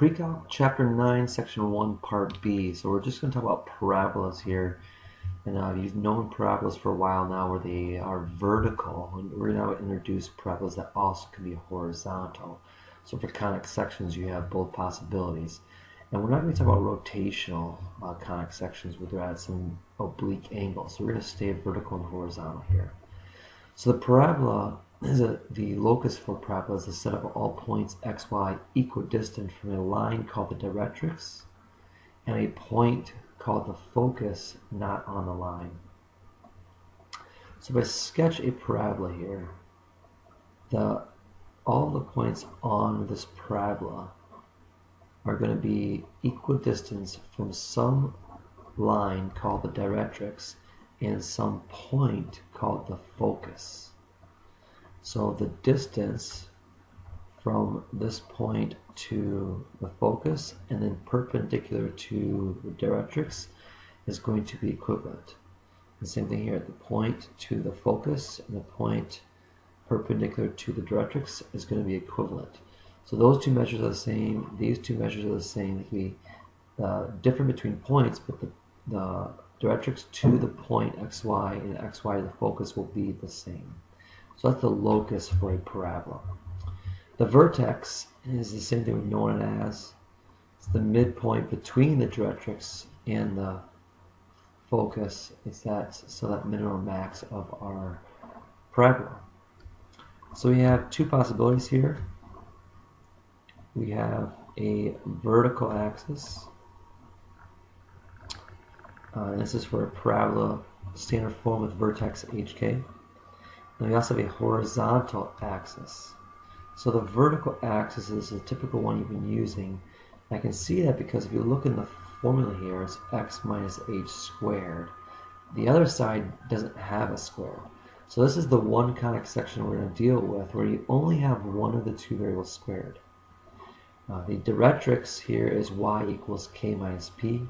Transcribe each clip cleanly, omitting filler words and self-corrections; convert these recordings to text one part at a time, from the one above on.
Precalc Chapter 9, Section 1, Part B. So we're just going to talk about parabolas here. And you've known parabolas for a while now where they are vertical. And we're now going to introduce parabolas that also can be horizontal. So for conic sections, you have both possibilities. And we're not going to talk about rotational conic sections where they're at some oblique angle. So we're going to stay vertical and horizontal here. So the parabola the locus for parabola is the set of all points xy equidistant from a line called the directrix and a point called the focus not on the line. So if I sketch a parabola here, all the points on this parabola are going to be equidistant from some line called the directrix and some point called the focus. So the distance from this point to the focus and then perpendicular to the directrix is going to be equivalent. The same thing here, the point to the focus and the point perpendicular to the directrix is going to be equivalent. So those two measures are the same, these two measures are the same. They can be different between points, but the directrix to the point xy and xy to the focus will be the same. So that's the locus for a parabola. The vertex is the same thing we've known it as. It's the midpoint between the directrix and the focus. It's that minimum max of our parabola. So we have two possibilities here. We have a vertical axis. This is for a parabola standard form with vertex HK. And we also have a horizontal axis. So the vertical axis is the typical one you've been using. I can see that because if you look in the formula here, it's x minus h squared. The other side doesn't have a square. So this is the one conic section we're going to deal with where you only have one of the two variables squared. The directrix here is y equals k minus p,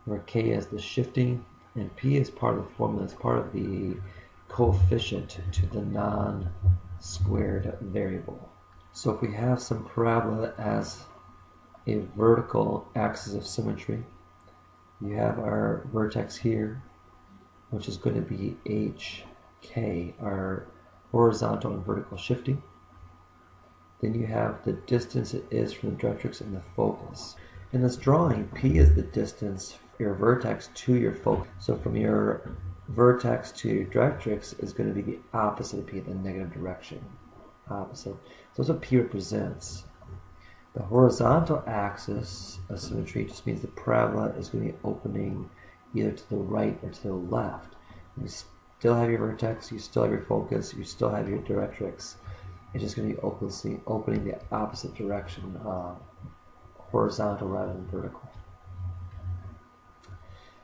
where k is the shifting and p is part of the formula. It's part of the coefficient to the non-squared variable. So if we have some parabola as a vertical axis of symmetry, you have our vertex here, which is going to be HK, our horizontal and vertical shifting. Then you have the distance it is from the directrix and the focus. In this drawing, P is the distance from your vertex to your focus. So from your vertex to your directrix is going to be the opposite of P, the negative direction. Opposite. So that's what P represents. The horizontal axis of symmetry just means the parabola is going to be opening either to the right or to the left. You still have your vertex, you still have your focus, you still have your directrix. It's just going to be opening the opposite direction, horizontal rather than vertical.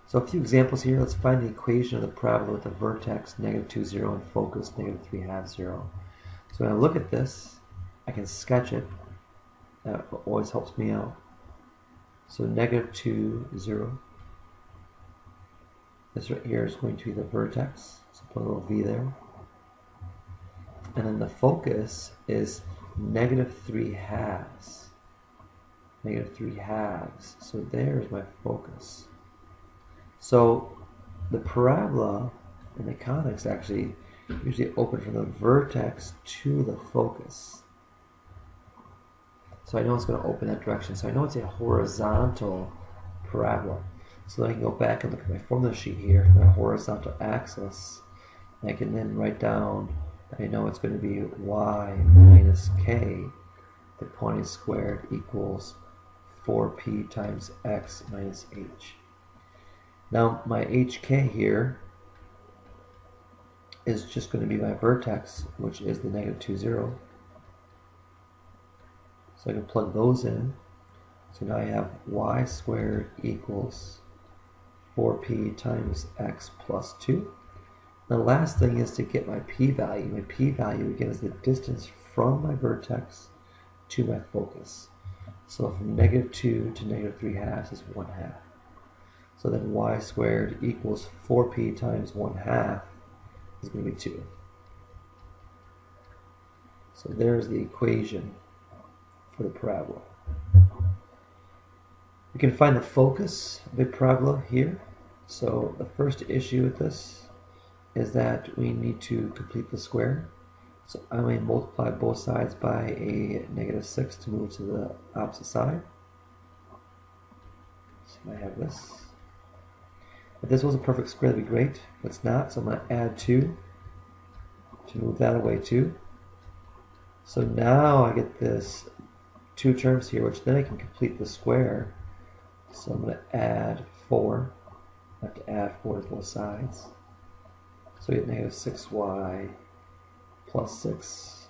So a few examples here. Let's find the equation of the parabola with the vertex -2, 0 and focus -3/2, 0. So when I look at this, I can sketch it. That always helps me out. So -2, 0. This right here is going to be the vertex. So put a little v there. And then the focus is -3/2. -3/2. So there's my focus. So the parabola and the conics actually usually open from the vertex to the focus. So I know it's going to open that direction. So I know it's a horizontal parabola. So then I can go back and look at my formula sheet here for my horizontal axis. And I can then write down that I know it's going to be y minus k, the quantity squared, equals 4p times x minus h. Now my hk here is just going to be my vertex, which is the -2, 0. So I can plug those in. So now I have y squared equals 4p times x plus 2. The last thing is to get my p-value. My p-value, again, is the distance from my vertex to my focus. So from -2 to -3/2 is 1/2. So then y squared equals 4p times 1/2 is going to be 2. So there's the equation for the parabola. We can find the focus of a parabola here. So the first issue with this is that we need to complete the square. So I'm going to multiply both sides by a -6 to move to the opposite side. So I have this. If this was a perfect square, that'd be great, but it's not, so I'm going to add 2 to move that away too. So now I get this 2 terms here, which then I can complete the square. So I'm going to add 4. I have to add 4 to both sides. So we get -6y plus 6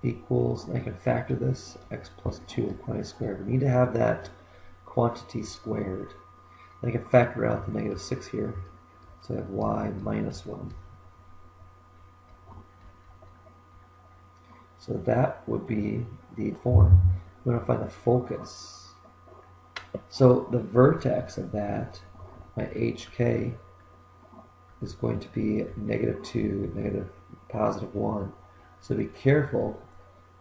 equals, and I can factor this, x plus 2 in quantity squared. We need to have that quantity squared. And I can factor out the -6 here. So I have y minus 1. So that would be the form. We're going to find the focus. So the vertex of that, my hk, is going to be -2, +1. So be careful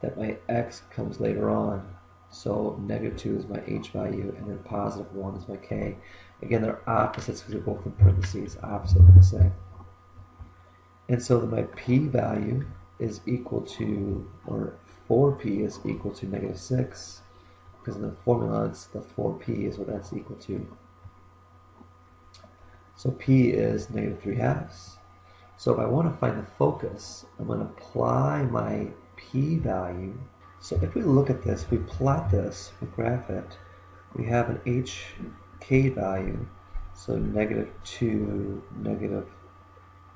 that my x comes later on. So -2 is my h value, and then +1 is my k. Again, they're opposites because they're both in parentheses, opposite of the same. And so that my p value is equal to, or 4p is equal to -6, because in the formula it's the 4p is what that's equal to. So p is -3/2. So if I want to find the focus, I'm going to apply my p value. So if we look at this, if we plot this, we graph it, we have an hk value, so -2,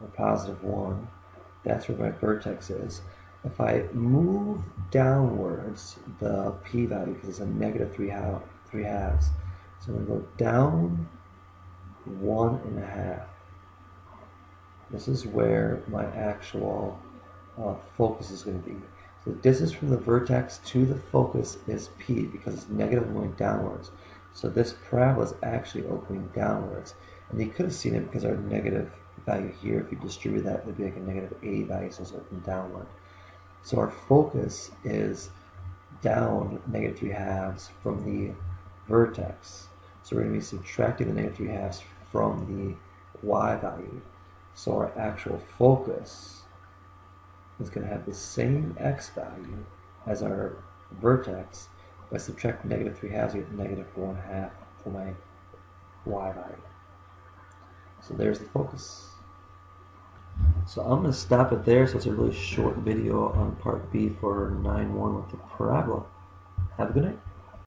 +1. That's where my vertex is. If I move downwards the p value, because it's a -3/2, so I'm going to go down 1.5. This is where my actual focus is going to be. So the distance from the vertex to the focus is p, because it's negative going downwards. So this parabola is actually opening downwards. And you could have seen it because our negative value here, if you distribute that, it would be like a -8 value, so it's opening downward. So our focus is down -3/2 from the vertex. So we're going to be subtracting the -3/2 from the y value. So our actual focus is going to have the same x value as our vertex. By subtracting -3/2, you get -1/2 for my y value. So there's the focus. So I'm going to stop it there. So it's a really short video on part B for 9.1 with the parabola. Have a good night.